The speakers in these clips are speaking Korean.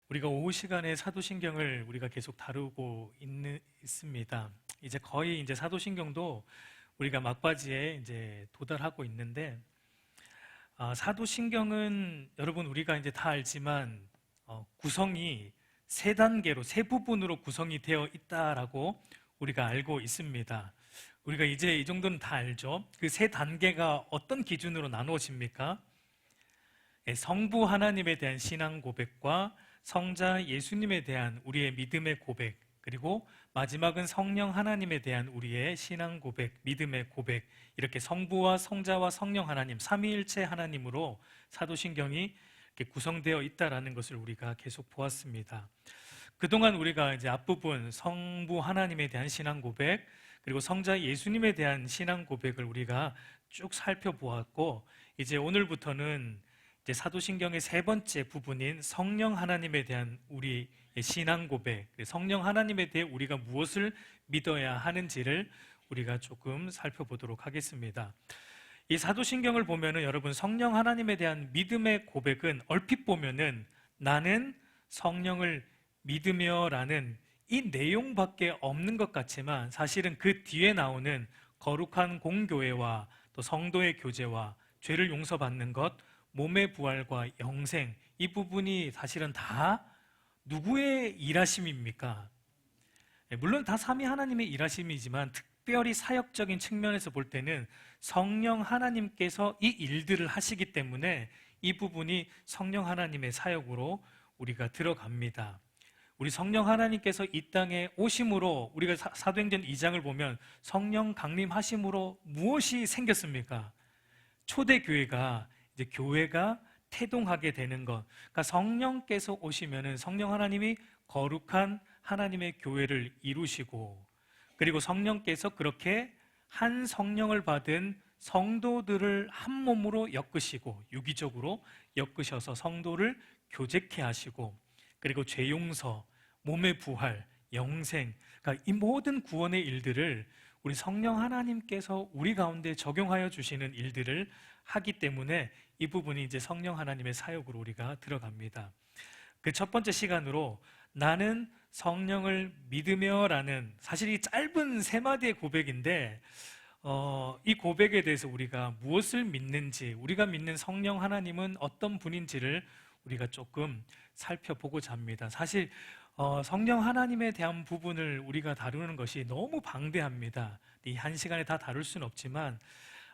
우리가 오후 시간에 사도신경을 우리가 계속 다루고 있습니다. 이제 거의 이제 사도신경도 우리가 막바지에 이제 도달하고 있는데, 사도신경은 여러분 우리가 이제 다 알지만 구성이 세 단계로 세 부분으로 구성이 되어 있다라고 우리가 알고 있습니다. 우리가 이제 이 정도는 다 알죠. 그 세 단계가 어떤 기준으로 나누어집니까? 성부 하나님에 대한 신앙 고백과 성자 예수님에 대한 우리의 믿음의 고백, 그리고 마지막은 성령 하나님에 대한 우리의 신앙 고백, 믿음의 고백, 이렇게 성부와 성자와 성령 하나님, 삼위일체 하나님으로 사도신경이 이렇게 구성되어 있다라는 것을 우리가 계속 보았습니다. 그동안 우리가 이제 앞부분 성부 하나님에 대한 신앙 고백, 그리고 성자 예수님에 대한 신앙 고백을 우리가 쭉 살펴보았고, 이제 오늘부터는 이제 사도신경의 세 번째 부분인 성령 하나님에 대한 우리의 신앙 고백, 성령 하나님에 대해 우리가 무엇을 믿어야 하는지를 우리가 조금 살펴보도록 하겠습니다. 이 사도신경을 보면은 여러분, 성령 하나님에 대한 믿음의 고백은 얼핏 보면은 나는 성령을 믿으며라는 이 내용밖에 없는 것 같지만, 사실은 그 뒤에 나오는 거룩한 공교회와 또 성도의 교제와 죄를 용서받는 것, 몸의 부활과 영생, 이 부분이 사실은 다 누구의 일하심입니까? 물론 다 삼위 하나님의 일하심이지만, 특별히 사역적인 측면에서 볼 때는 성령 하나님께서 이 일들을 하시기 때문에 이 부분이 성령 하나님의 사역으로 우리가 들어갑니다. 우리 성령 하나님께서 이 땅에 오심으로, 우리가 사도행전 2장을 보면 성령 강림하심으로 무엇이 생겼습니까? 초대교회가, 이제 교회가 태동하게 되는 것. 그러니까 성령께서 오시면은 성령 하나님이 거룩한 하나님의 교회를 이루시고, 그리고 성령께서 그렇게 한 성령을 받은 성도들을 한 몸으로 엮으시고, 유기적으로 엮으셔서 성도를 교제케 하시고, 그리고 죄 용서, 몸의 부활, 영생, 그러니까 이 모든 구원의 일들을 우리 성령 하나님께서 우리 가운데 적용하여 주시는 일들을 하기 때문에 이 부분이 이제 성령 하나님의 사역으로 우리가 들어갑니다. 그 첫 번째 시간으로 나는 성령을 믿으며라는, 사실 이 짧은 세 마디의 고백인데, 이 고백에 대해서 우리가 무엇을 믿는지, 우리가 믿는 성령 하나님은 어떤 분인지를 우리가 조금 살펴보고자 합니다. 사실 성령 하나님에 대한 부분을 우리가 다루는 것이 너무 방대합니다. 이 한 시간에 다 다룰 수는 없지만,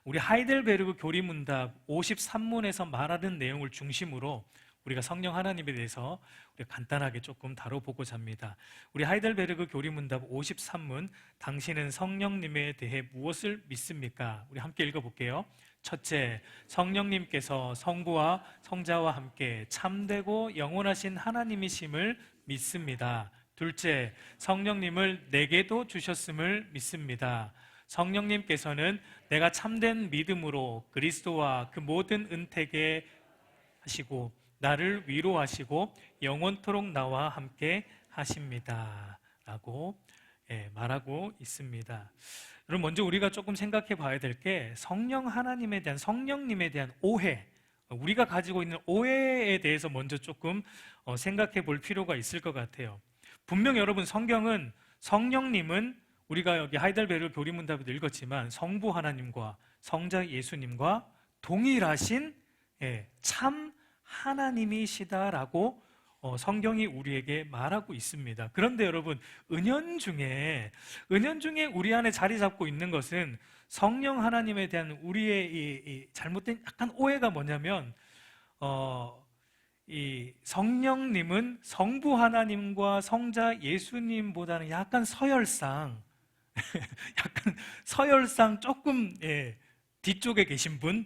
우리 하이델베르그 교리문답 53문에서 말하는 내용을 중심으로 우리가 성령 하나님에 대해서 우리가 간단하게 조금 다뤄보고자 합니다. 우리 하이델베르그 교리문답 53문, 당신은 성령님에 대해 무엇을 믿습니까? 우리 함께 읽어볼게요. 첫째, 성령님께서 성부와 성자와 함께 참되고 영원하신 하나님이심을 믿습니다. 둘째, 성령님을 내게도 주셨음을 믿습니다. 성령님께서는 내가 참된 믿음으로 그리스도와 그 모든 은택에 하시고 나를 위로하시고 영원토록 나와 함께 하십니다 라고 말하고 있습니다. 여러분, 먼저 우리가 조금 생각해 봐야 될 게, 성령 하나님에 대한, 성령님에 대한 오해, 우리가 가지고 있는 오해에 대해서 먼저 조금 생각해 볼 필요가 있을 것 같아요. 분명 여러분, 성경은 성령님은 우리가 여기 하이델베르 교리문답에도 읽었지만 성부 하나님과 성자 예수님과 동일하신 참 하나님이시다라고 성경이 우리에게 말하고 있습니다. 그런데 여러분, 은연중에 우리 안에 자리 잡고 있는 것은 성령 하나님에 대한 우리의 이 잘못된 약간 오해가 뭐냐면, 이 성령님은 성부 하나님과 성자 예수님보다는 약간 서열상 조금 뒤쪽에 계신 분,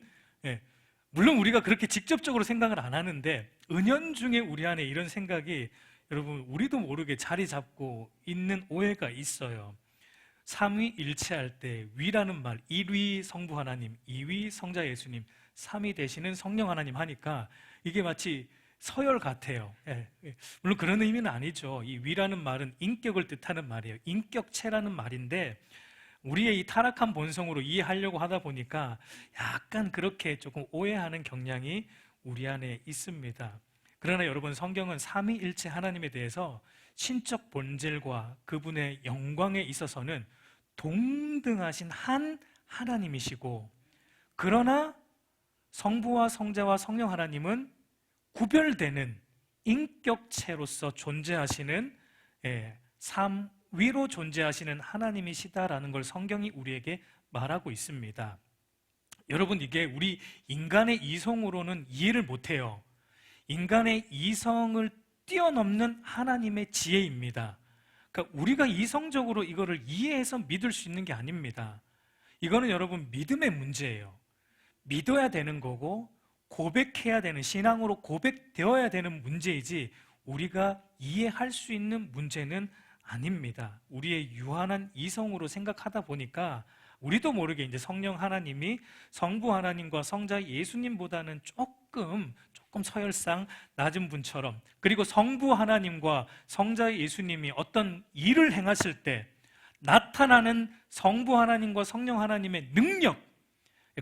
물론 우리가 그렇게 직접적으로 생각을 안 하는데 은연중에 우리 안에 이런 생각이, 여러분, 우리도 모르게 자리 잡고 있는 오해가 있어요. 삼위일체할 때 위라는 말, 1위 성부 하나님, 2위 성자 예수님, 3위 되시는 성령 하나님 하니까 이게 마치 서열 같아요. 물론 그런 의미는 아니죠. 이 위라는 말은 인격을 뜻하는 말이에요. 인격체라는 말인데, 우리의 이 타락한 본성으로 이해하려고 하다 보니까 약간 그렇게 조금 오해하는 경향이 우리 안에 있습니다. 그러나 여러분, 성경은 삼위일체 하나님에 대해서 신적 본질과 그분의 영광에 있어서는 동등하신 한 하나님이시고, 그러나 성부와 성자와 성령 하나님은 구별되는 인격체로서 존재하시는, 삼위로 존재하시는 하나님이시다라는 걸 성경이 우리에게 말하고 있습니다. 여러분, 이게 우리 인간의 이성으로는 이해를 못해요. 인간의 이성을 뛰어넘는 하나님의 지혜입니다. 그러니까 우리가 이성적으로 이거를 이해해서 믿을 수 있는 게 아닙니다. 이거는 여러분, 믿음의 문제예요. 믿어야 되는 거고 고백해야 되는, 신앙으로 고백되어야 되는 문제이지 우리가 이해할 수 있는 문제는 아닙니다. 우리의 유한한 이성으로 생각하다 보니까 우리도 모르게 이제 성령 하나님이 성부 하나님과 성자 예수님보다는 조금 서열상 낮은 분처럼, 그리고 성부 하나님과 성자 예수님이 어떤 일을 행하실 때 나타나는 성부 하나님과 성령 하나님의 능력,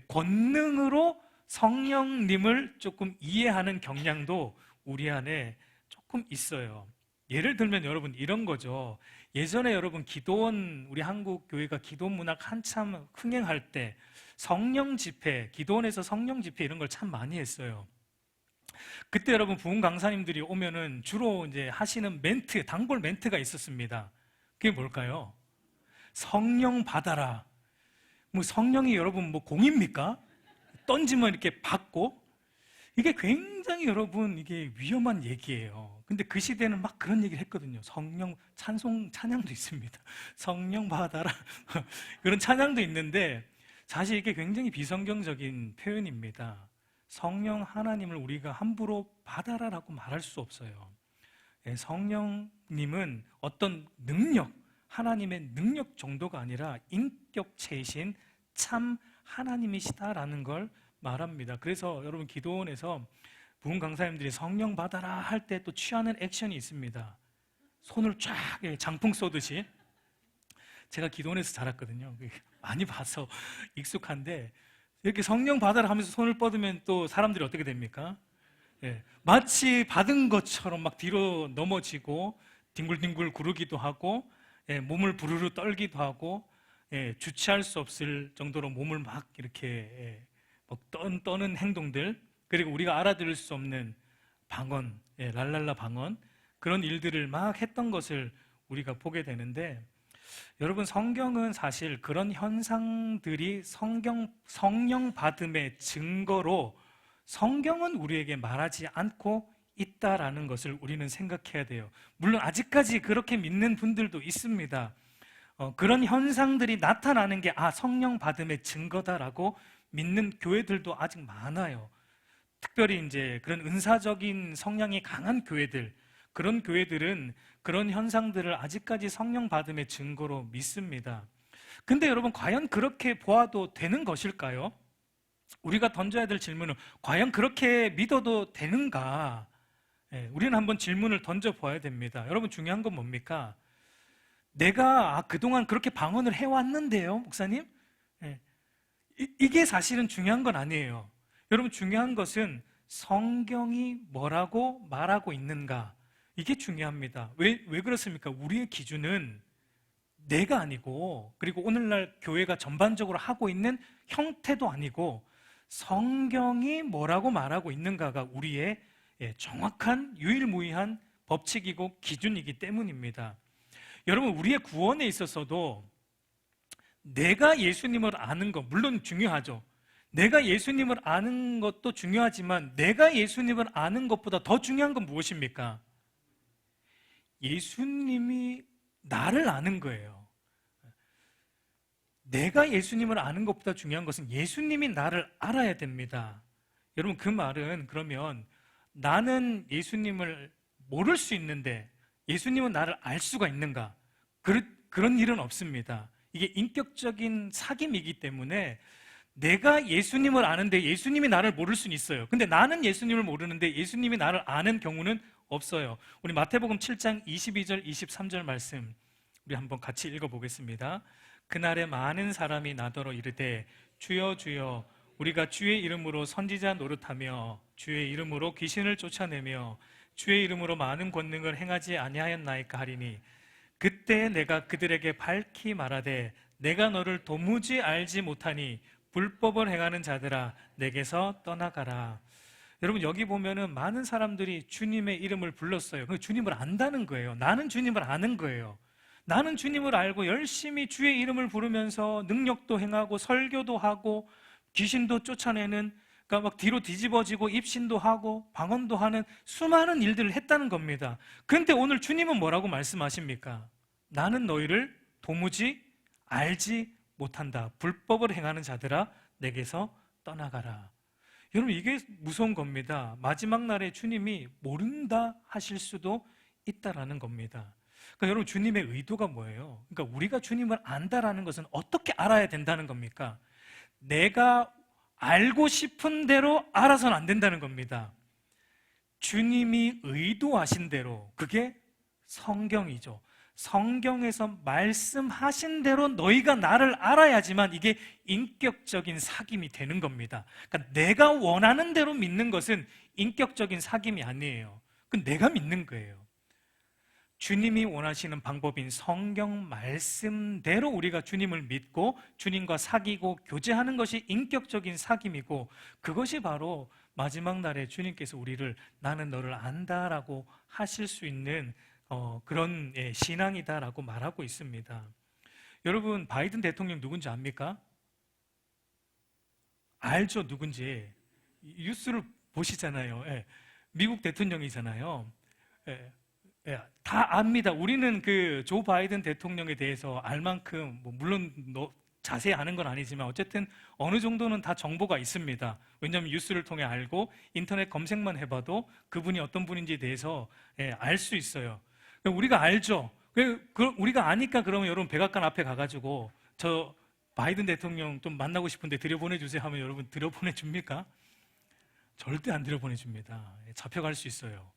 권능으로 성령님을 조금 이해하는 경향도 우리 안에 조금 있어요. 예를 들면 여러분, 이런 거죠. 예전에 여러분, 기도원, 우리 한국 교회가 기도 문학 한참 흥행할 때 성령 집회, 기도원에서 성령 집회 이런 걸 참 많이 했어요. 그때 여러분, 부흥 강사님들이 오면은 주로 이제 하시는 멘트, 단골 멘트가 있었습니다. 그게 뭘까요? 성령 받아라. 뭐 성령이 여러분 뭐 공입니까? 던지면 이렇게 받고, 이게 굉장히 여러분, 이게 위험한 얘기예요. 근데 그 시대는 막 그런 얘기를 했거든요. 성령 찬양도 있습니다. 성령 받아라. 그런 찬양도 있는데 사실 이게 굉장히 비성경적인 표현입니다. 성령 하나님을 우리가 함부로 받아라라고 말할 수 없어요. 성령님은 어떤 능력, 하나님의 능력 정도가 아니라 인격체이신 참 하나님이시다라는 걸 말합니다. 그래서 여러분, 기도원에서 부흥 강사님들이 성령 받아라 할 때 또 취하는 액션이 있습니다. 손을 쫙 장풍 쏘듯이. 제가 기도원에서 자랐거든요. 많이 봐서 익숙한데, 이렇게 성령 받아라 하면서 손을 뻗으면 또 사람들이 어떻게 됩니까? 마치 받은 것처럼 막 뒤로 넘어지고 뒹굴뒹굴 구르기도 하고, 몸을 부르르 떨기도 하고, 주체할 수 없을 정도로 몸을 막 이렇게 떠는 행동들, 그리고 우리가 알아들을 수 없는 방언, 랄랄라 방언, 그런 일들을 막 했던 것을 우리가 보게 되는데, 여러분, 성경은 사실 그런 현상들이 성령 받음의 증거로 성경은 우리에게 말하지 않고 있다라는 것을 우리는 생각해야 돼요. 물론 아직까지 그렇게 믿는 분들도 있습니다. 그런 현상들이 나타나는 게 성령 받음의 증거다라고 믿는 교회들도 아직 많아요. 특별히 이제 그런 은사적인 성향이 강한 교회들, 그런 교회들은 그런 현상들을 아직까지 성령 받음의 증거로 믿습니다. 근데 여러분, 과연 그렇게 보아도 되는 것일까요? 우리가 던져야 될 질문은 과연 그렇게 믿어도 되는가? 우리는 한번 질문을 던져봐야 됩니다. 여러분, 중요한 건 뭡니까? 내가 그동안 그렇게 방언을 해왔는데요, 목사님? 이게 사실은 중요한 건 아니에요. 여러분, 중요한 것은 성경이 뭐라고 말하고 있는가, 이게 중요합니다. 왜 그렇습니까? 우리의 기준은 내가 아니고, 그리고 오늘날 교회가 전반적으로 하고 있는 형태도 아니고, 성경이 뭐라고 말하고 있는가가 우리의 정확한 유일무이한 법칙이고 기준이기 때문입니다. 여러분, 우리의 구원에 있어서도 내가 예수님을 아는 것 물론 중요하죠. 내가 예수님을 아는 것도 중요하지만 내가 예수님을 아는 것보다 더 중요한 건 무엇입니까? 예수님이 나를 아는 거예요. 내가 예수님을 아는 것보다 중요한 것은 예수님이 나를 알아야 됩니다. 여러분, 그 말은 그러면 나는 예수님을 모를 수 있는데 예수님은 나를 알 수가 있는가? 그런 일은 없습니다. 이게 인격적인 사귐이기 때문에 내가 예수님을 아는데 예수님이 나를 모를 수는 있어요. 근데 나는 예수님을 모르는데 예수님이 나를 아는 경우는 없어요. 우리 마태복음 7장 22절 23절 말씀 우리 한번 같이 읽어보겠습니다. 그날에 많은 사람이 나더러 이르되 주여 주여 우리가 주의 이름으로 선지자 노릇하며 주의 이름으로 귀신을 쫓아내며 주의 이름으로 많은 권능을 행하지 아니하였나이까 하리니 그때 내가 그들에게 밝히 말하되 내가 너를 도무지 알지 못하니 불법을 행하는 자들아 내게서 떠나가라. 여러분, 여기 보면은 많은 사람들이 주님의 이름을 불렀어요. 그 주님을 안다는 거예요. 나는 주님을 아는 거예요. 나는 주님을 알고 열심히 주의 이름을 부르면서 능력도 행하고 설교도 하고 귀신도 쫓아내는, 그러니까 막 뒤로 뒤집어지고 입신도 하고 방언도 하는 수많은 일들을 했다는 겁니다. 그런데 오늘 주님은 뭐라고 말씀하십니까? 나는 너희를 도무지 알지 못한다. 불법을 행하는 자들아 내게서 떠나가라. 여러분, 이게 무서운 겁니다. 마지막 날에 주님이 모른다 하실 수도 있다라는 겁니다. 그러니까 여러분, 주님의 의도가 뭐예요? 그러니까 우리가 주님을 안다라는 것은 어떻게 알아야 된다는 겁니까? 내가 알고 싶은 대로 알아서는 안 된다는 겁니다. 주님이 의도하신 대로, 그게 성경이죠. 성경에서 말씀하신 대로 너희가 나를 알아야지만 이게 인격적인 사귐이 되는 겁니다. 그러니까 내가 원하는 대로 믿는 것은 인격적인 사귐이 아니에요. 그건 내가 믿는 거예요. 주님이 원하시는 방법인 성경 말씀대로 우리가 주님을 믿고 주님과 사귀고 교제하는 것이 인격적인 사귐이고, 그것이 바로 마지막 날에 주님께서 우리를 나는 너를 안다라고 하실 수 있는 그런 신앙이다라고 말하고 있습니다. 여러분, 바이든 대통령 누군지 압니까? 알죠, 누군지. 뉴스를 보시잖아요. 미국 대통령이잖아요. 다 압니다. 우리는 그 조 바이든 대통령에 대해서 알 만큼, 물론 자세히 아는 건 아니지만 어쨌든 어느 정도는 다 정보가 있습니다. 왜냐하면 뉴스를 통해 알고 인터넷 검색만 해봐도 그분이 어떤 분인지에 대해서 알 수 있어요. 우리가 알죠. 우리가 아니까 그러면 여러분 백악관 앞에 가가지고 저 바이든 대통령 좀 만나고 싶은데 들여보내주세요 하면 여러분 들여보내줍니까? 절대 안 들여보내줍니다. 잡혀갈 수 있어요.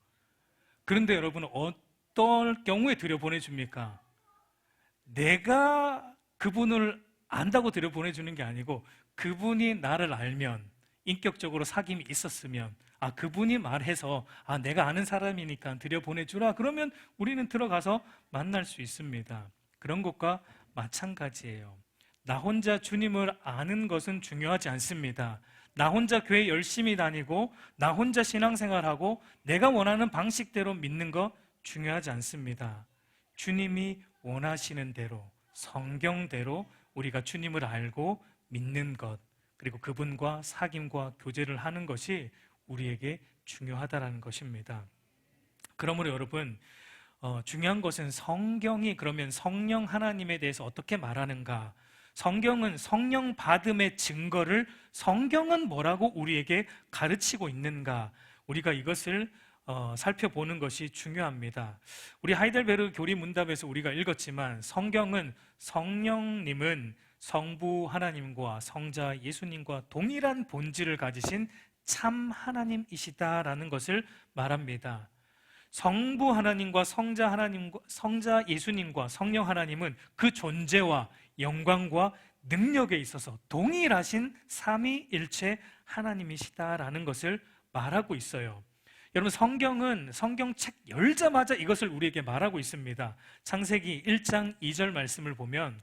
그런데 여러분, 어떤 경우에 들여보내줍니까? 내가 그분을 안다고 들여보내주는 게 아니고 그분이 나를 알면, 인격적으로 사귐이 있었으면, 그분이 말해서 내가 아는 사람이니까 들여보내주라, 그러면 우리는 들어가서 만날 수 있습니다. 그런 것과 마찬가지예요. 나 혼자 주님을 아는 것은 중요하지 않습니다. 나 혼자 교회 열심히 다니고 나 혼자 신앙생활하고 내가 원하는 방식대로 믿는 거 중요하지 않습니다. 주님이 원하시는 대로, 성경대로 우리가 주님을 알고 믿는 것, 그리고 그분과 사귐과 교제를 하는 것이 우리에게 중요하다는 것입니다. 그러므로 여러분, 중요한 것은 성경이 그러면 성령 하나님에 대해서 어떻게 말하는가, 성경은 성령 받음의 증거를 성경은 뭐라고 우리에게 가르치고 있는가, 우리가 이것을 살펴보는 것이 중요합니다. 우리 하이델베르 교리 문답에서 우리가 읽었지만 성경은 성령님은 성부 하나님과 성자 예수님과 동일한 본질을 가지신 참 하나님이시다라는 것을 말합니다. 성부 하나님과 성자 하나님과 성자 예수님과 성령 하나님은 그 존재와 영광과 능력에 있어서 동일하신 삼위일체 하나님이시다라는 것을 말하고 있어요. 여러분, 성경은 성경책 열자마자 이것을 우리에게 말하고 있습니다. 창세기 1장 2절 말씀을 보면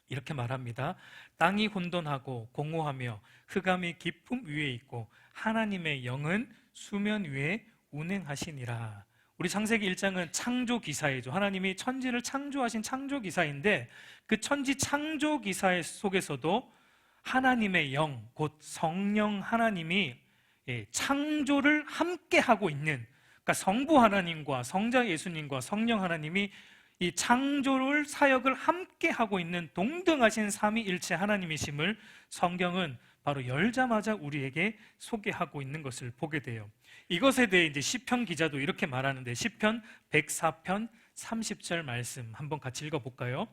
이렇게 말합니다. 땅이 혼돈하고 공허하며 흑암이 깊음 위에 있고 하나님의 영은 수면 위에 운행하시니라. 우리 창세기 1장은 창조 기사이죠. 하나님이 천지를 창조하신 창조 기사인데 그 천지 창조 기사 속에서도 하나님의 영, 곧 성령 하나님이 창조를 함께 하고 있는, 그러니까 성부 하나님과 성자 예수님과 성령 하나님이 이 창조를 사역을 함께 하고 있는 동등하신 삼위일체 하나님이심을 성경은 바로 열자마자 우리에게 소개하고 있는 것을 보게 돼요. 이것에 대해 이제 시편 기자도 이렇게 말하는데, 시편 104편 30절 말씀 한번 같이 읽어볼까요?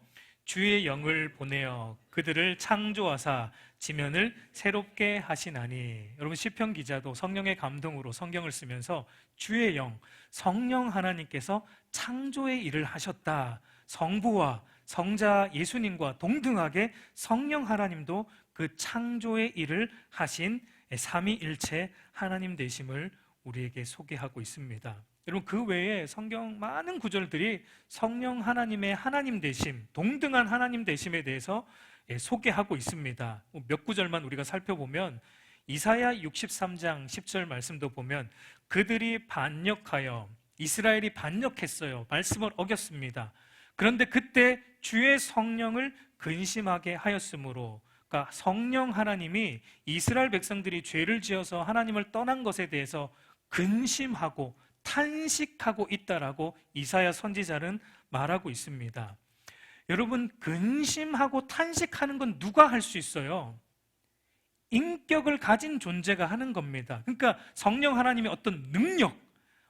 주의 영을 보내어 그들을 창조하사 지면을 새롭게 하시나니. 여러분, 시편 기자도 성령의 감동으로 성경을 쓰면서 주의 영, 성령 하나님께서 창조의 일을 하셨다, 성부와 성자 예수님과 동등하게 성령 하나님도 그 창조의 일을 하신 삼위일체 하나님 되심을 우리에게 소개하고 있습니다. 여러분, 그 외에 성경 많은 구절들이 성령 하나님의 하나님 되심, 동등한 하나님 되심에 대해서 소개하고 있습니다. 몇 구절만 우리가 살펴보면 이사야 63장 10절 말씀도 보면 그들이 반역하여, 이스라엘이 반역했어요. 말씀을 어겼습니다. 그런데 그때 주의 성령을 근심하게 하였으므로, 그러니까 성령 하나님이 이스라엘 백성들이 죄를 지어서 하나님을 떠난 것에 대해서 근심하고 탄식하고 있다라고 이사야 선지자는 말하고 있습니다. 여러분, 근심하고 탄식하는 건 누가 할 수 있어요? 인격을 가진 존재가 하는 겁니다. 그러니까 성령 하나님의 어떤 능력,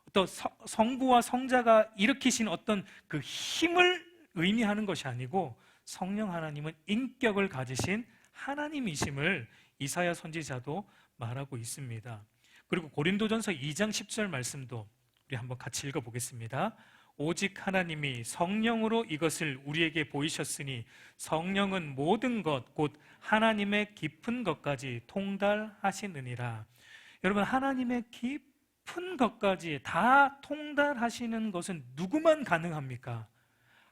어떤 성부와 성자가 일으키신 어떤 그 힘을 의미하는 것이 아니고 성령 하나님은 인격을 가지신 하나님이심을 이사야 선지자도 말하고 있습니다. 그리고 고린도전서 2장 10절 말씀도 우리 한번 같이 읽어보겠습니다. 오직 하나님이 성령으로 이것을 우리에게 보이셨으니 성령은 모든 것 곧 하나님의 깊은 것까지 통달하시느니라. 여러분, 하나님의 깊은 것까지 다 통달하시는 것은 누구만 가능합니까?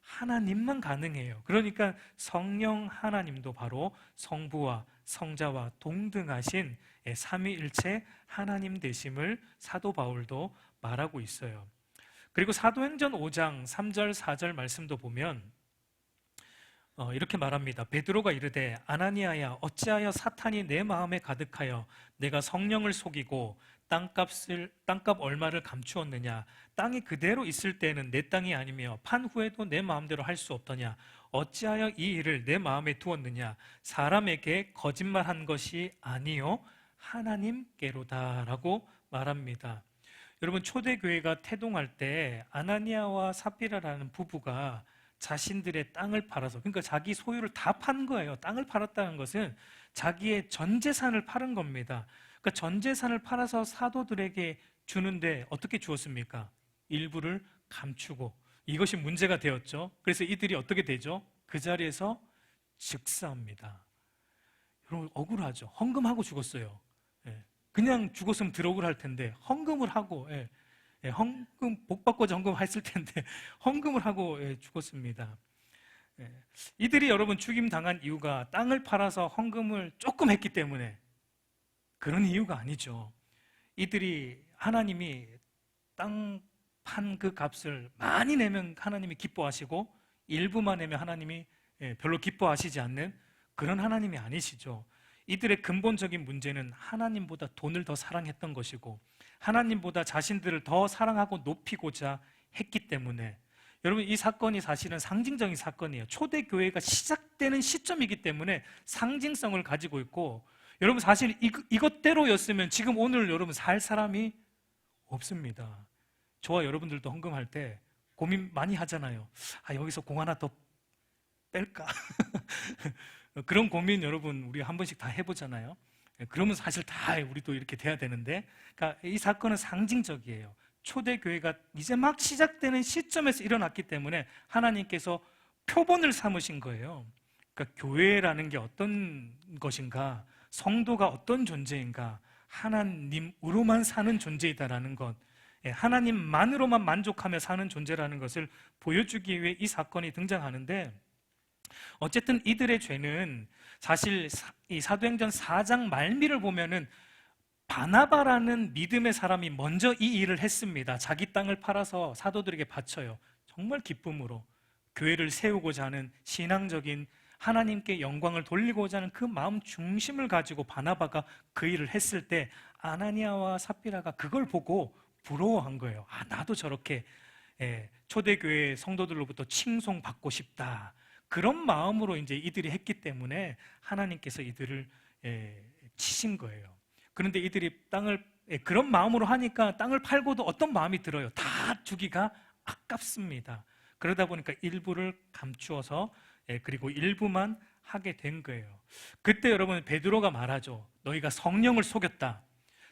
하나님만 가능해요. 그러니까 성령 하나님도 바로 성부와 성자와 동등하신 삼위일체 하나님 되심을 사도 바울도 말하고 있어요. 그리고 사도행전 5장 3절 4절 말씀도 보면 이렇게 말합니다. 베드로가 이르되 아나니아야 어찌하여 사탄이 내 마음에 가득하여 내가 성령을 속이고 땅값 얼마를 감추었느냐. 땅이 그대로 있을 때는 내 땅이 아니며 판 후에도 내 마음대로 할 수 없더냐. 어찌하여 이 일을 내 마음에 두었느냐. 사람에게 거짓말한 것이 아니요 하나님께로다 라고 말합니다. 여러분, 초대교회가 태동할 때 아나니아와 삽비라라는 부부가 자신들의 땅을 팔아서, 그러니까 자기 소유를 다 판 거예요. 땅을 팔았다는 것은 자기의 전 재산을 팔은 겁니다. 그러니까 전 재산을 팔아서 사도들에게 주는데 어떻게 주었습니까? 일부를 감추고, 이것이 문제가 되었죠. 그래서 이들이 어떻게 되죠? 그 자리에서 즉사합니다. 여러분, 억울하죠. 헌금하고 죽었어요. 그냥 죽었으면 덜 억울할 텐데 헌금을 하고, 헌금 복 받고자 헌금했을 텐데 헌금을 하고 죽었습니다. 이들이 여러분 죽임 당한 이유가 땅을 팔아서 헌금을 조금 했기 때문에 그런 이유가 아니죠. 이들이 하나님이 땅 판 그 값을 많이 내면 하나님이 기뻐하시고 일부만 내면 하나님이 별로 기뻐하시지 않는 그런 하나님이 아니시죠. 이들의 근본적인 문제는 하나님보다 돈을 더 사랑했던 것이고 하나님보다 자신들을 더 사랑하고 높이고자 했기 때문에, 여러분, 이 사건이 사실은 상징적인 사건이에요. 초대교회가 시작되는 시점이기 때문에 상징성을 가지고 있고, 여러분, 사실 이것대로였으면 지금 오늘 여러분 살 사람이 없습니다. 저와 여러분들도 헌금할 때 고민 많이 하잖아요. 여기서 공 하나 더 뺄까? 그런 고민 여러분 우리 한 번씩 다 해보잖아요. 그러면 사실 다 우리도 이렇게 돼야 되는데, 그러니까 이 사건은 상징적이에요. 초대교회가 이제 막 시작되는 시점에서 일어났기 때문에 하나님께서 표본을 삼으신 거예요. 그러니까 교회라는 게 어떤 것인가, 성도가 어떤 존재인가, 하나님으로만 사는 존재이다라는 것, 하나님만으로만 만족하며 사는 존재라는 것을 보여주기 위해 이 사건이 등장하는데, 어쨌든 이들의 죄는 사실 이 사도행전 4장 말미를 보면은 바나바라는 믿음의 사람이 먼저 이 일을 했습니다. 자기 땅을 팔아서 사도들에게 바쳐요. 정말 기쁨으로 교회를 세우고자 하는 신앙적인, 하나님께 영광을 돌리고자 하는 그 마음 중심을 가지고 바나바가 그 일을 했을 때 아나니아와 삽비라가 그걸 보고 부러워한 거예요. 나도 저렇게 초대교회 성도들로부터 칭송받고 싶다. 그런 마음으로 이제 이들이 했기 때문에 하나님께서 이들을 치신 거예요. 그런데 이들이 그런 마음으로 하니까 땅을 팔고도 어떤 마음이 들어요? 다 주기가 아깝습니다. 그러다 보니까 일부를 감추어서 그리고 일부만 하게 된 거예요. 그때 여러분 베드로가 말하죠. 너희가 성령을 속였다.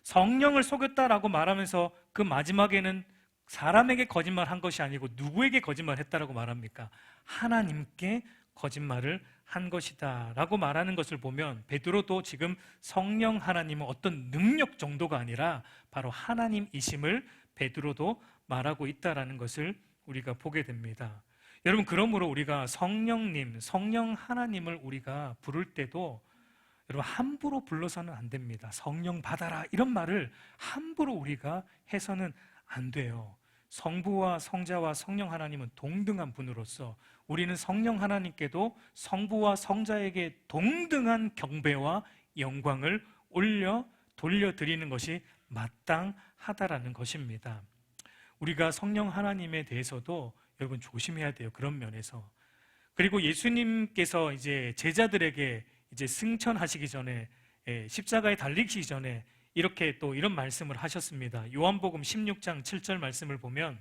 성령을 속였다라고 말하면서 그 마지막에는 사람에게 거짓말한 것이 아니고 누구에게 거짓말했다라고 말합니까? 하나님께 거짓말을 한 것이다 라고 말하는 것을 보면 베드로도 지금 성령 하나님은 어떤 능력 정도가 아니라 바로 하나님이심을 베드로도 말하고 있다라는 것을 우리가 보게 됩니다. 여러분, 그러므로 우리가 성령님, 성령 하나님을 우리가 부를 때도 여러분 함부로 불러서는 안 됩니다. 성령 받아라 이런 말을 함부로 우리가 해서는 안 돼요. 성부와 성자와 성령 하나님은 동등한 분으로서 우리는 성령 하나님께도 성부와 성자에게 동등한 경배와 영광을 돌려드리는 것이 마땅하다라는 것입니다. 우리가 성령 하나님에 대해서도 여러분 조심해야 돼요. 그런 면에서. 그리고 예수님께서 이제 제자들에게 이제 승천하시기 전에, 십자가에 달리기 전에 이렇게 또 이런 말씀을 하셨습니다. 요한복음 16장 7절 말씀을 보면,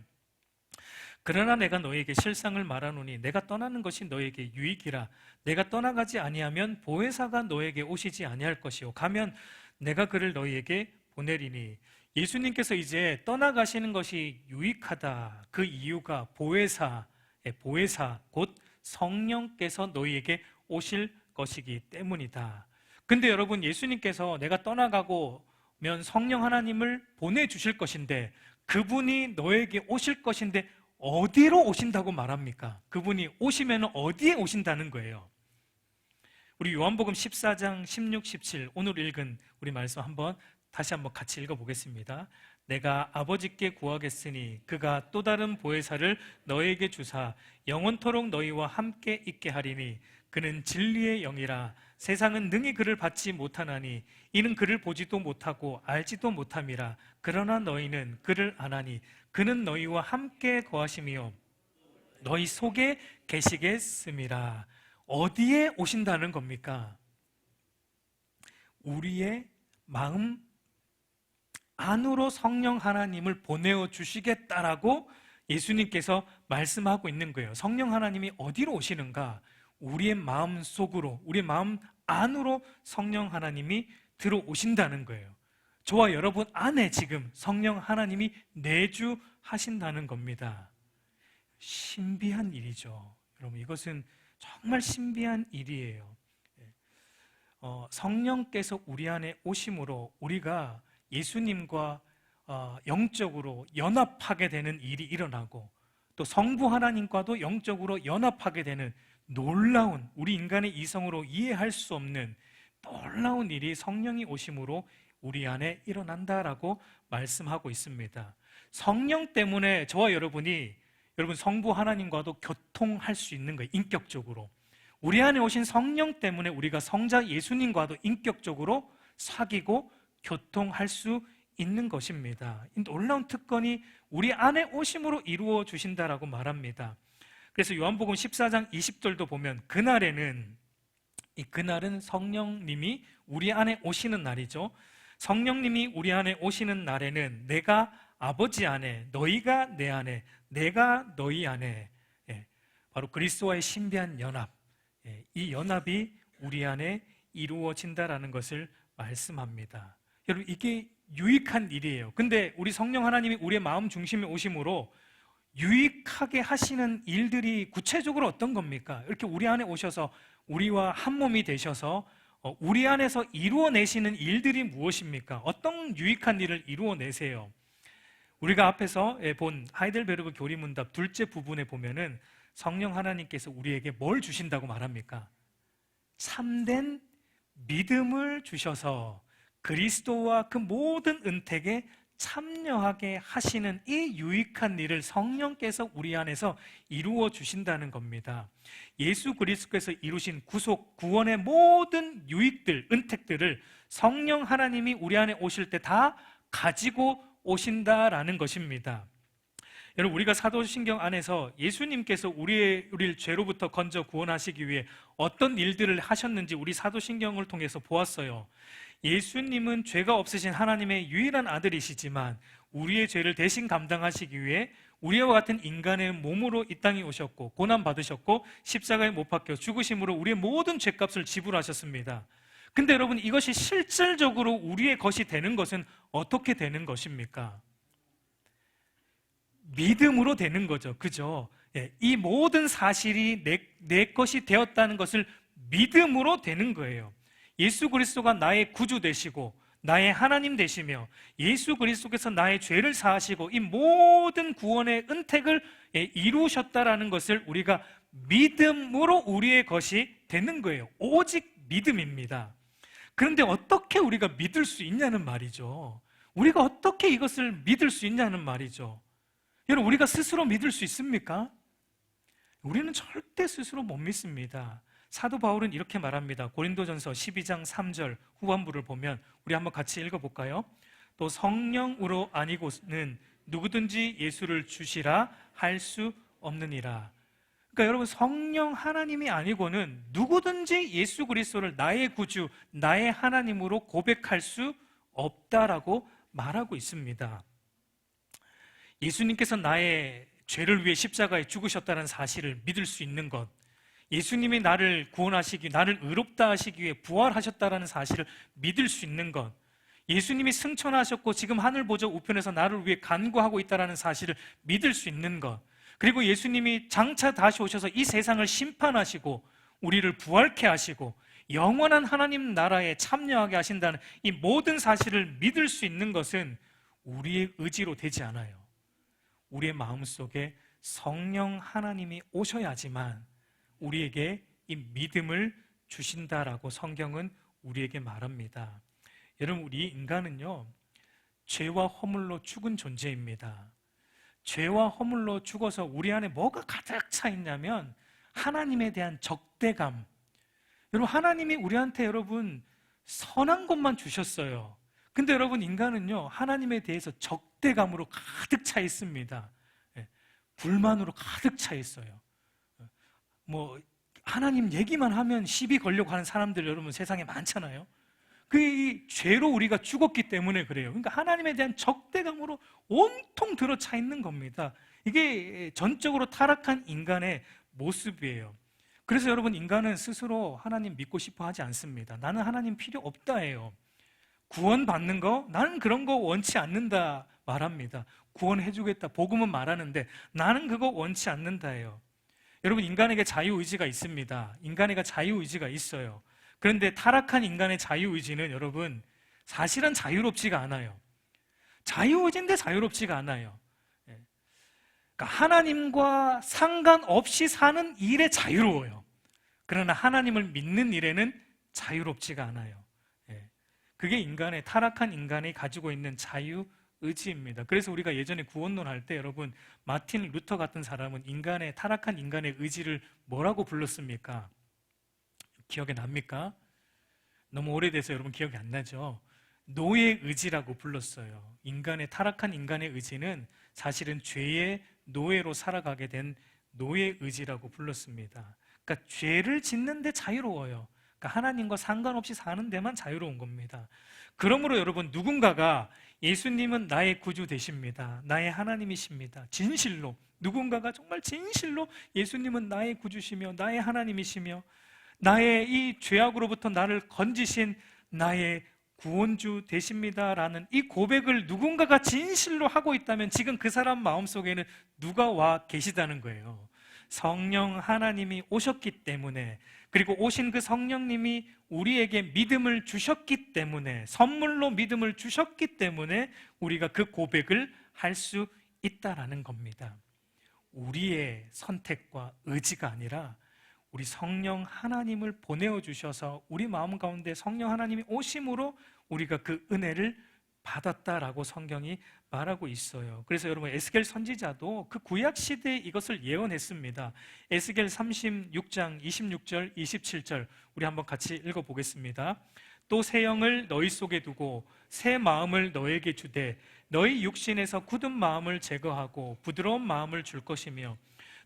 그러나 내가 너에게 실상을 말하노니 내가 떠나는 것이 너에게 유익이라. 내가 떠나가지 아니하면 보혜사가 너에게 오시지 아니할 것이요 가면 내가 그를 너희에게 보내리니. 예수님께서 이제 떠나가시는 것이 유익하다. 그 이유가 보혜사 곧 성령께서 너희에게 오실 것이기 때문이다. 근데 여러분, 예수님께서 내가 떠나가고면 성령 하나님을 보내주실 것인데, 그분이 너에게 오실 것인데 어디로 오신다고 말합니까? 그분이 오시면 어디에 오신다는 거예요? 우리 요한복음 14장 16, 17 오늘 읽은 우리 말씀 다시 한번 같이 읽어보겠습니다. 내가 아버지께 구하겠으니 그가 또 다른 보혜사를 너에게 주사 영원토록 너희와 함께 있게 하리니 그는 진리의 영이라. 세상은 능히 그를 받지 못하나니 이는 그를 보지도 못하고 알지도 못함이라. 그러나 너희는 그를 아나니 그는 너희와 함께 거하시며 너희 속에 계시겠음이라. 어디에 오신다는 겁니까? 우리의 마음 안으로 성령 하나님을 보내어 주시겠다라고 예수님께서 말씀하고 있는 거예요. 성령 하나님이 어디로 오시는가? 우리의 마음 속으로, 우리의 마음 안으로 성령 하나님이 들어오신다는 거예요. 저와 여러분 안에 지금 성령 하나님이 내주하신다는 겁니다. 신비한 일이죠. 여러분, 이것은 정말 신비한 일이에요. 성령께서 우리 안에 오심으로 우리가 예수님과 영적으로 연합하게 되는 일이 일어나고, 또 성부 하나님과도 영적으로 연합하게 되는 놀라운, 우리 인간의 이성으로 이해할 수 없는 놀라운 일이 성령이 오심으로 우리 안에 일어난다라고 말씀하고 있습니다. 성령 때문에 저와 여러분이 여러분 성부 하나님과도 교통할 수 있는 거예요. 인격적으로 우리 안에 오신 성령 때문에 우리가 성자 예수님과도 인격적으로 사귀고 교통할 수 있는 것입니다. 이 놀라운 특권이 우리 안에 오심으로 이루어 주신다라고 말합니다. 그래서 요한복음 14장 20절도 보면 그날은 성령님이 우리 안에 오시는 날이죠. 성령님이 우리 안에 오시는 날에는 내가 아버지 안에, 너희가 내 안에, 내가 너희 안에, 바로 그리스도와의 신비한 연합, 이 연합이 우리 안에 이루어진다라는 것을 말씀합니다. 여러분, 이게 유익한 일이에요. 근데 우리 성령 하나님이 우리의 마음 중심에 오심으로 유익하게 하시는 일들이 구체적으로 어떤 겁니까? 이렇게 우리 안에 오셔서 우리와 한 몸이 되셔서 우리 안에서 이루어내시는 일들이 무엇입니까? 어떤 유익한 일을 이루어내세요? 우리가 앞에서 본 하이델베르그 교리문답 둘째 부분에 보면은 성령 하나님께서 우리에게 뭘 주신다고 말합니까? 참된 믿음을 주셔서 그리스도와 그 모든 은택에 참여하게 하시는 이 유익한 일을 성령께서 우리 안에서 이루어 주신다는 겁니다. 예수 그리스도께서 이루신 구속, 구원의 모든 유익들, 은택들을 성령 하나님이 우리 안에 오실 때 다 가지고 오신다라는 것입니다. 여러분, 우리가 사도신경 안에서 예수님께서 우리를 죄로부터 건져 구원하시기 위해 어떤 일들을 하셨는지 우리 사도신경을 통해서 보았어요. 예수님은 죄가 없으신 하나님의 유일한 아들이시지만 우리의 죄를 대신 감당하시기 위해 우리와 같은 인간의 몸으로 이 땅에 오셨고 고난받으셨고 십자가에 못 박혀 죽으심으로 우리의 모든 죄값을 지불하셨습니다. 근데 여러분, 이것이 실질적으로 우리의 것이 되는 것은 어떻게 되는 것입니까? 믿음으로 되는 거죠. 그죠? 이 모든 사실이 내 것이 되었다는 것을 믿음으로 되는 거예요. 예수 그리스도가 나의 구주 되시고 나의 하나님 되시며 예수 그리스도께서 나의 죄를 사하시고 이 모든 구원의 은택을 이루셨다라는 것을 우리가 믿음으로 우리의 것이 되는 거예요. 오직 믿음입니다. 그런데 어떻게 우리가 믿을 수 있냐는 말이죠. 우리가 어떻게 이것을 믿을 수 있냐는 말이죠. 여러분, 우리가 스스로 믿을 수 있습니까? 우리는 절대 스스로 못 믿습니다. 사도 바울은 이렇게 말합니다. 고린도전서 12장 3절 후반부를 보면 우리 한번 같이 읽어볼까요? 또 성령으로 아니고는 누구든지 예수를 주시라 할 수 없느니라. 그러니까 여러분, 성령 하나님이 아니고는 누구든지 예수 그리스도를 나의 구주, 나의 하나님으로 고백할 수 없다라고 말하고 있습니다. 예수님께서 나의 죄를 위해 십자가에 죽으셨다는 사실을 믿을 수 있는 것, 예수님이 나를 구원하시기, 나를 의롭다 하시기 위해 부활하셨다는 사실을 믿을 수 있는 것, 예수님이 승천하셨고 지금 하늘 보좌 우편에서 나를 위해 간구하고 있다는 사실을 믿을 수 있는 것, 그리고 예수님이 장차 다시 오셔서 이 세상을 심판하시고 우리를 부활케 하시고 영원한 하나님 나라에 참여하게 하신다는 이 모든 사실을 믿을 수 있는 것은 우리의 의지로 되지 않아요. 우리의 마음속에 성령 하나님이 오셔야지만 우리에게 이 믿음을 주신다라고 성경은 우리에게 말합니다. 여러분, 우리 인간은요, 죄와 허물로 죽은 존재입니다. 죄와 허물로 죽어서 우리 안에 뭐가 가득 차 있냐면 하나님에 대한 적대감. 여러분, 하나님이 우리한테 여러분 선한 것만 주셨어요. 근데 여러분, 인간은요, 하나님에 대해서 적대감으로 가득 차 있습니다. 불만으로 가득 차 있어요. 뭐 하나님 얘기만 하면 시비 걸려고 하는 사람들 여러분 세상에 많잖아요. 그 죄로 우리가 죽었기 때문에 그래요. 그러니까 하나님에 대한 적대감으로 온통 들어차 있는 겁니다. 이게 전적으로 타락한 인간의 모습이에요. 그래서 여러분, 인간은 스스로 하나님 믿고 싶어 하지 않습니다. 나는 하나님 필요 없다예요. 구원받는 거, 나는 그런 거 원치 않는다 말합니다. 구원해주겠다, 복음은 말하는데 나는 그거 원치 않는다예요. 여러분, 인간에게 자유의지가 있습니다. 인간에게 자유의지가 있어요. 그런데 타락한 인간의 자유의지는 여러분 사실은 자유롭지가 않아요. 자유의지인데 자유롭지가 않아요. 그러니까 하나님과 상관없이 사는 일에 자유로워요. 그러나 하나님을 믿는 일에는 자유롭지가 않아요. 그게 타락한 인간이 가지고 있는 자유의지입니다. 그래서 우리가 예전에 구원론 할 때 여러분, 마틴 루터 같은 사람은 타락한 인간의 의지를 뭐라고 불렀습니까? 기억에 납니까? 너무 오래돼서 여러분 기억이 안 나죠? 노예 의지라고 불렀어요. 타락한 인간의 의지는 사실은 죄의 노예로 살아가게 된 노예 의지라고 불렀습니다. 그러니까 죄를 짓는데 자유로워요. 그러니까 하나님과 상관없이 사는 데만 자유로운 겁니다. 그러므로 여러분, 누군가가 예수님은 나의 구주 되십니다, 나의 하나님이십니다, 진실로 누군가가 정말 진실로 예수님은 나의 구주시며 나의 하나님이시며 나의 이 죄악으로부터 나를 건지신 나의 구원주 되십니다라는 이 고백을 누군가가 진실로 하고 있다면 지금 그 사람 마음속에는 누가 와 계시다는 거예요. 성령 하나님이 오셨기 때문에, 그리고 오신 그 성령님이 우리에게 믿음을 주셨기 때문에, 선물로 믿음을 주셨기 때문에 우리가 그 고백을 할 수 있다라는 겁니다. 우리의 선택과 의지가 아니라 우리 성령 하나님을 보내어 주셔서 우리 마음 가운데 성령 하나님이 오심으로 우리가 그 은혜를 받았다라고 성경이 말하고 있어요. 그래서 여러분, 에스겔 선지자도 그 구약 시대에 이것을 예언했습니다. 에스겔 36장 26절 27절 우리 한번 같이 읽어보겠습니다. 또 새 영을 너희 속에 두고 새 마음을 너에게 주되 너희 육신에서 굳은 마음을 제거하고 부드러운 마음을 줄 것이며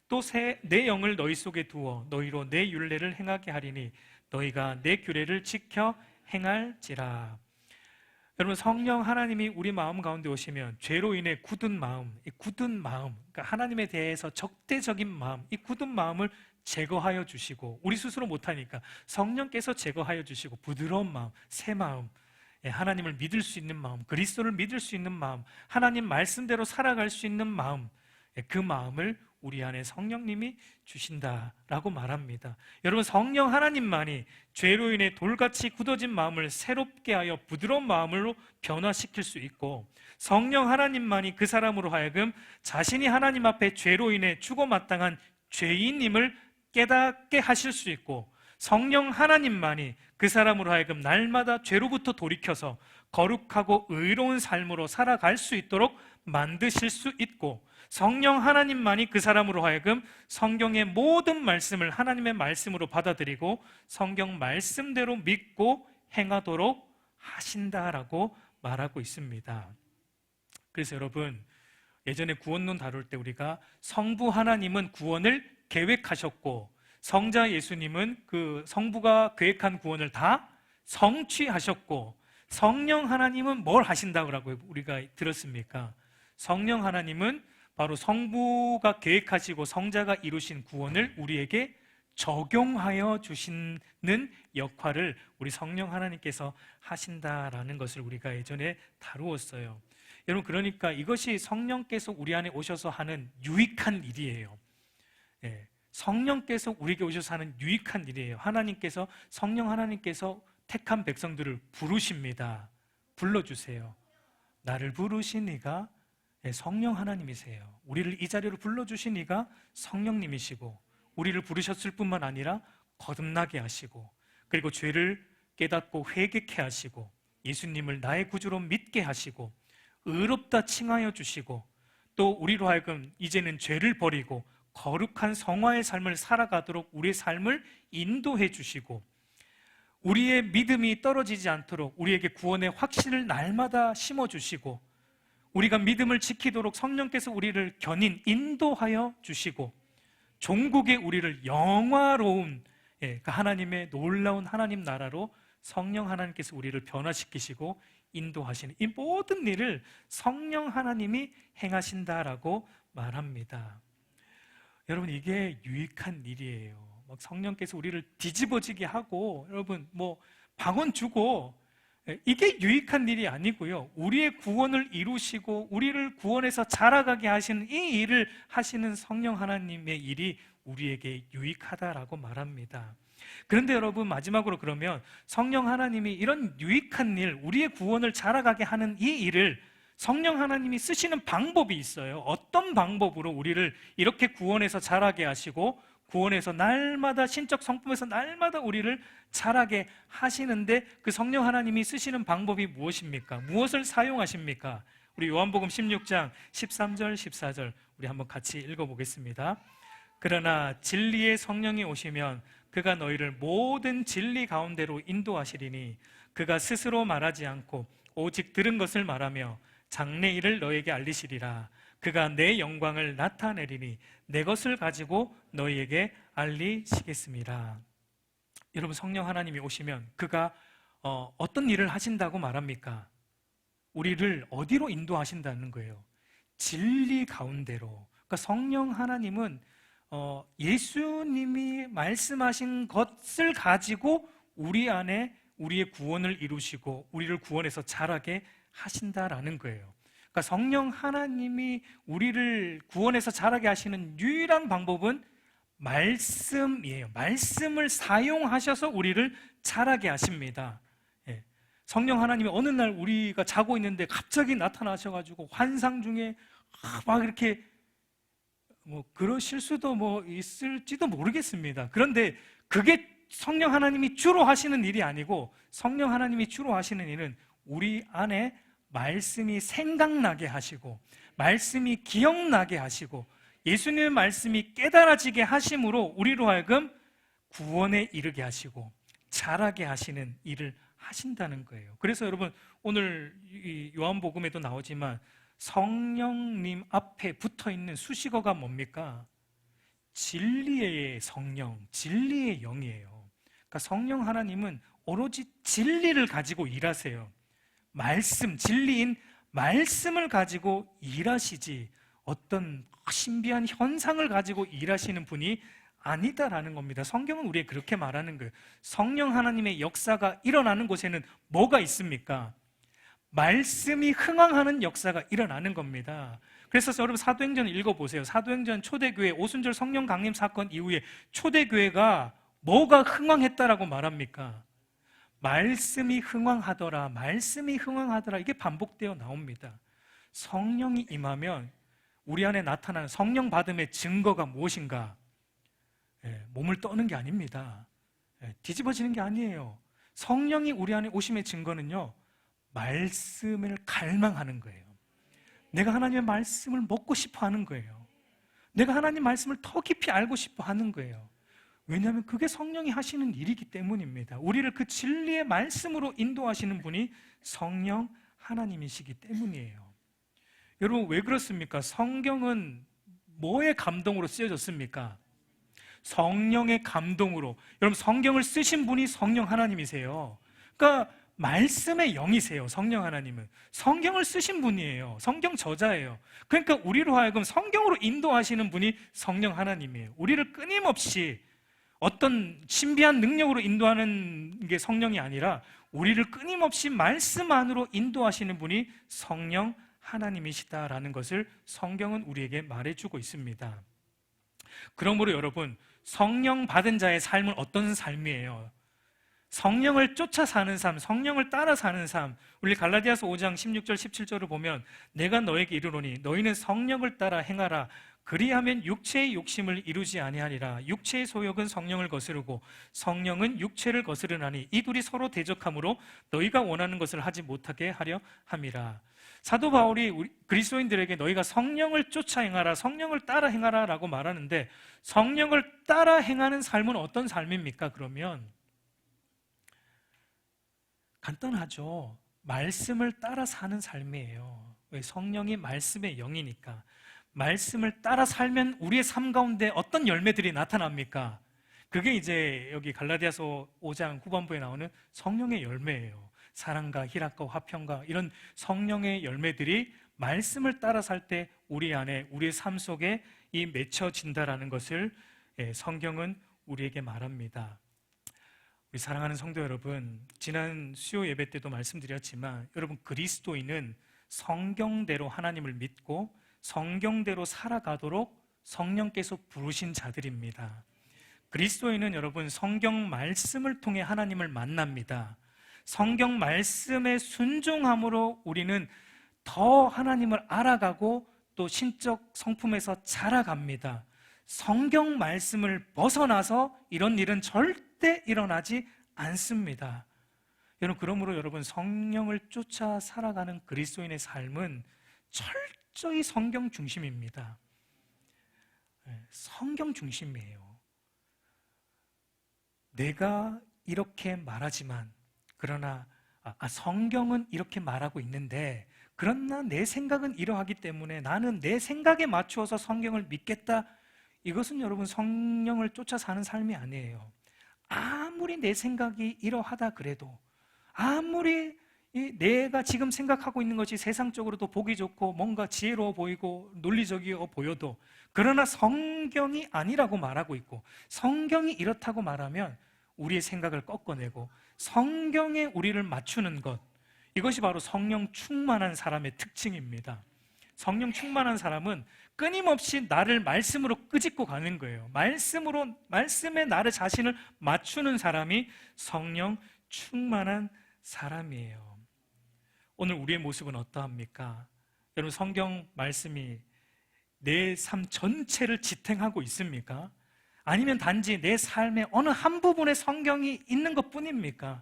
또 내 영을 너희 속에 두어 너희로 내 율례를 행하게 하리니 너희가 내 규례를 지켜 행할지라. 여러분, 성령 하나님이 우리 마음 가운데 오시면 죄로 인해 굳은 마음, 이 굳은 마음, 그러니까 하나님에 대해서 적대적인 마음, 이 굳은 마음을 제거하여 주시고, 우리 스스로 못하니까 성령께서 제거하여 주시고 부드러운 마음, 새 마음, 하나님을 믿을 수 있는 마음, 그리스도를 믿을 수 있는 마음, 하나님 말씀대로 살아갈 수 있는 마음, 그 마음을 우리 안에 성령님이 주신다라고 말합니다. 여러분, 성령 하나님만이 죄로 인해 돌같이 굳어진 마음을 새롭게 하여 부드러운 마음으로 변화시킬 수 있고, 성령 하나님만이 그 사람으로 하여금 자신이 하나님 앞에 죄로 인해 죽어 마땅한 죄인임을 깨닫게 하실 수 있고, 성령 하나님만이 그 사람으로 하여금 날마다 죄로부터 돌이켜서 거룩하고 의로운 삶으로 살아갈 수 있도록 만드실 수 있고, 성령 하나님만이 그 사람으로 하여금 성경의 모든 말씀을 하나님의 말씀으로 받아들이고 성경 말씀대로 믿고 행하도록 하신다라고 말하고 있습니다. 그래서 여러분, 예전에 구원론 다룰 때 우리가 성부 하나님은 구원을 계획하셨고 성자 예수님은 그 성부가 계획한 구원을 다 성취하셨고, 성령 하나님은 뭘 하신다고 우리가 들었습니까? 성령 하나님은 바로 성부가 계획하시고 성자가 이루신 구원을 우리에게 적용하여 주시는 역할을 우리 성령 하나님께서 하신다라는 것을 우리가 예전에 다루었어요. 여러분, 그러니까 이것이 성령께서 우리 안에 오셔서 하는 유익한 일이에요. 성령께서 우리에게 오셔서 하는 유익한 일이에요. 하나님께서, 성령 하나님께서 택한 백성들을 부르십니다. 불러주세요. 나를 부르신 이가 성령 하나님이세요. 우리를 이 자리로 불러주신 이가 성령님이시고, 우리를 부르셨을 뿐만 아니라 거듭나게 하시고, 그리고 죄를 깨닫고 회개케 하시고, 예수님을 나의 구주로 믿게 하시고, 의롭다 칭하여 주시고, 또 우리로 하여금 이제는 죄를 버리고 거룩한 성화의 삶을 살아가도록 우리의 삶을 인도해 주시고, 우리의 믿음이 떨어지지 않도록 우리에게 구원의 확신을 날마다 심어주시고, 우리가 믿음을 지키도록 성령께서 우리를 견인, 인도하여 주시고, 종국의 우리를 영화로운 하나님의 놀라운 하나님 나라로 성령 하나님께서 우리를 변화시키시고 인도하시는 이 모든 일을 성령 하나님이 행하신다라고 말합니다. 여러분, 이게 유익한 일이에요. 막 성령께서 우리를 뒤집어지게 하고, 여러분 방언 주고, 이게 유익한 일이 아니고요, 우리의 구원을 이루시고 우리를 구원해서 자라가게 하시는 이 일을 하시는 성령 하나님의 일이 우리에게 유익하다라고 말합니다. 그런데 여러분, 마지막으로 그러면 성령 하나님이 이런 유익한 일, 우리의 구원을 자라가게 하는 이 일을 성령 하나님이 쓰시는 방법이 있어요. 어떤 방법으로 우리를 이렇게 구원해서 자라게 하시고, 구원해서 날마다 신적 성품에서 날마다 우리를 자라게 하시는데, 그 성령 하나님이 쓰시는 방법이 무엇입니까? 무엇을 사용하십니까? 우리 요한복음 16장 13절 14절 우리 한번 같이 읽어보겠습니다. 그러나 진리의 성령이 오시면 그가 너희를 모든 진리 가운데로 인도하시리니 그가 스스로 말하지 않고 오직 들은 것을 말하며 장래 일을 너에게 알리시리라. 그가 내 영광을 나타내리니 내 것을 가지고 너희에게 알리시겠습니다. 여러분, 성령 하나님이 오시면 그가 어떤 일을 하신다고 말합니까? 우리를 어디로 인도하신다는 거예요? 진리 가운데로. 그러니까 성령 하나님은 예수님이 말씀하신 것을 가지고 우리 안에 우리의 구원을 이루시고 우리를 구원해서 자라게 하신다라는 거예요. 그러니까 성령 하나님이 우리를 구원해서 자라게 하시는 유일한 방법은 말씀이에요. 말씀을 사용하셔서 우리를 자라게 하십니다. 성령 하나님이 어느 날 우리가 자고 있는데 갑자기 나타나셔가지고 환상 중에 막 이렇게 그러실 수도 있을지도 모르겠습니다. 그런데 그게 성령 하나님이 주로 하시는 일이 아니고, 성령 하나님이 주로 하시는 일은 우리 안에 말씀이 생각나게 하시고, 말씀이 기억나게 하시고, 예수님의 말씀이 깨달아지게 하심으로 우리로 하여금 구원에 이르게 하시고 자라게 하시는 일을 하신다는 거예요. 그래서 여러분, 오늘 요한복음에도 나오지만 성령님 앞에 붙어있는 수식어가 뭡니까? 진리의 성령, 진리의 영이에요. 그러니까 성령 하나님은 오로지 진리를 가지고 일하세요. 말씀, 진리인 말씀을 가지고 일하시지 어떤 신비한 현상을 가지고 일하시는 분이 아니다라는 겁니다. 성경은 우리에게 그렇게 말하는 거예요. 성령 하나님의 역사가 일어나는 곳에는 뭐가 있습니까? 말씀이 흥황하는 역사가 일어나는 겁니다. 그래서 여러분 사도행전 읽어보세요. 사도행전 초대교회 오순절 성령 강림 사건 이후에 초대교회가 뭐가 흥왕했다라고 말합니까? 말씀이 흥왕하더라, 말씀이 흥왕하더라, 이게 반복되어 나옵니다. 성령이 임하면 우리 안에 나타나는 성령 받음의 증거가 무엇인가? 몸을 떠는 게 아닙니다. 뒤집어지는 게 아니에요. 성령이 우리 안에 오심의 증거는요, 말씀을 갈망하는 거예요. 내가 하나님의 말씀을 먹고 싶어 하는 거예요. 내가 하나님 말씀을 더 깊이 알고 싶어 하는 거예요. 왜냐하면 그게 성령이 하시는 일이기 때문입니다. 우리를 그 진리의 말씀으로 인도하시는 분이 성령 하나님이시기 때문이에요. 여러분, 왜 그렇습니까? 성경은 뭐의 감동으로 쓰여졌습니까? 성령의 감동으로. 여러분, 성경을 쓰신 분이 성령 하나님이세요. 그러니까 말씀의 영이세요. 성령 하나님은 성경을 쓰신 분이에요. 성경 저자예요. 그러니까 우리로 하여금 성경으로 인도하시는 분이 성령 하나님이에요. 우리를 끊임없이 어떤 신비한 능력으로 인도하는 게 성령이 아니라 우리를 끊임없이 말씀 안으로 인도하시는 분이 성령 하나님이시다라는 것을 성경은 우리에게 말해주고 있습니다. 그러므로 여러분, 성령 받은 자의 삶은 어떤 삶이에요? 성령을 쫓아 사는 삶, 성령을 따라 사는 삶. 우리 갈라디아서 5장 16절 17절을 보면 내가 너에게 이르노니 너희는 성령을 따라 행하라. 그리하면 육체의 욕심을 이루지 아니하리라. 육체의 소욕은 성령을 거스르고 성령은 육체를 거스르나니 이 둘이 서로 대적하므로 너희가 원하는 것을 하지 못하게 하려 함이라. 사도 바울이 그리스도인들에게 너희가 성령을 쫓아 행하라, 성령을 따라 행하라 라고 말하는데, 성령을 따라 행하는 삶은 어떤 삶입니까? 그러면 간단하죠. 말씀을 따라 사는 삶이에요. 왜? 성령이 말씀의 영이니까. 말씀을 따라 살면 우리의 삶 가운데 어떤 열매들이 나타납니까? 그게 이제 여기 갈라디아서 5장 후반부에 나오는 성령의 열매예요. 사랑과 희락과 화평과 이런 성령의 열매들이 말씀을 따라 살 때 우리 안에, 우리의 삶 속에 이 맺혀진다라는 것을 성경은 우리에게 말합니다. 우리 사랑하는 성도 여러분, 지난 수요 예배 때도 말씀드렸지만 여러분, 그리스도인은 성경대로 하나님을 믿고 성경대로 살아가도록 성령께서 부르신 자들입니다. 그리스도인은 여러분, 성경 말씀을 통해 하나님을 만납니다. 성경 말씀에 순종함으로 우리는 더 하나님을 알아가고 또 신적 성품에서 자라갑니다. 성경 말씀을 벗어나서 이런 일은 절대 일어나지 않습니다. 여러분, 그러므로 여러분, 성령을 쫓아 살아가는 그리스도인의 삶은 철저히 성경 중심입니다. 성경 중심이에요. 내가 이렇게 말하지만, 그러나 성경은 이렇게 말하고 있는데, 그러나 내 생각은 이러하기 때문에 나는 내 생각에 맞추어서 성경을 믿겠다. 이것은 여러분, 성령을 쫓아 사는 삶이 아니에요. 아무리 내 생각이 이러하다 그래도, 아무리 내가 지금 생각하고 있는 것이 세상적으로도 보기 좋고 뭔가 지혜로워 보이고 논리적이어 보여도, 그러나 성경이 아니라고 말하고 있고 성경이 이렇다고 말하면 우리의 생각을 꺾어내고 성경에 우리를 맞추는 것, 이것이 바로 성령 충만한 사람의 특징입니다. 성령 충만한 사람은 끊임없이 나를 말씀으로 끄집고 가는 거예요. 말씀에 나를 자신을 맞추는 사람이 성령 충만한 사람이에요. 오늘 우리의 모습은 어떠합니까? 여러분, 성경 말씀이 내 삶 전체를 지탱하고 있습니까? 아니면 단지 내 삶의 어느 한 부분에 성경이 있는 것 뿐입니까?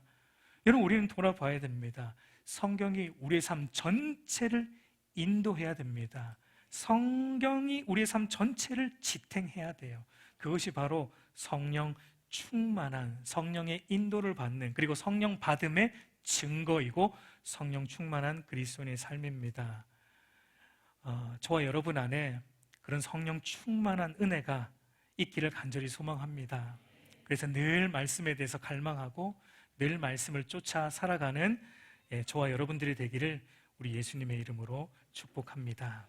여러분, 우리는 돌아봐야 됩니다. 성경이 우리의 삶 전체를 인도해야 됩니다. 성경이 우리의 삶 전체를 지탱해야 돼요. 그것이 바로 성령 충만한, 성령의 인도를 받는, 그리고 성령 받음의 증거이고 성령 충만한 그리스도인의 삶입니다. 저와 여러분 안에 그런 성령 충만한 은혜가 있기를 간절히 소망합니다. 그래서 늘 말씀에 대해서 갈망하고 늘 말씀을 쫓아 살아가는 저와 여러분들이 되기를 우리 예수님의 이름으로 축복합니다.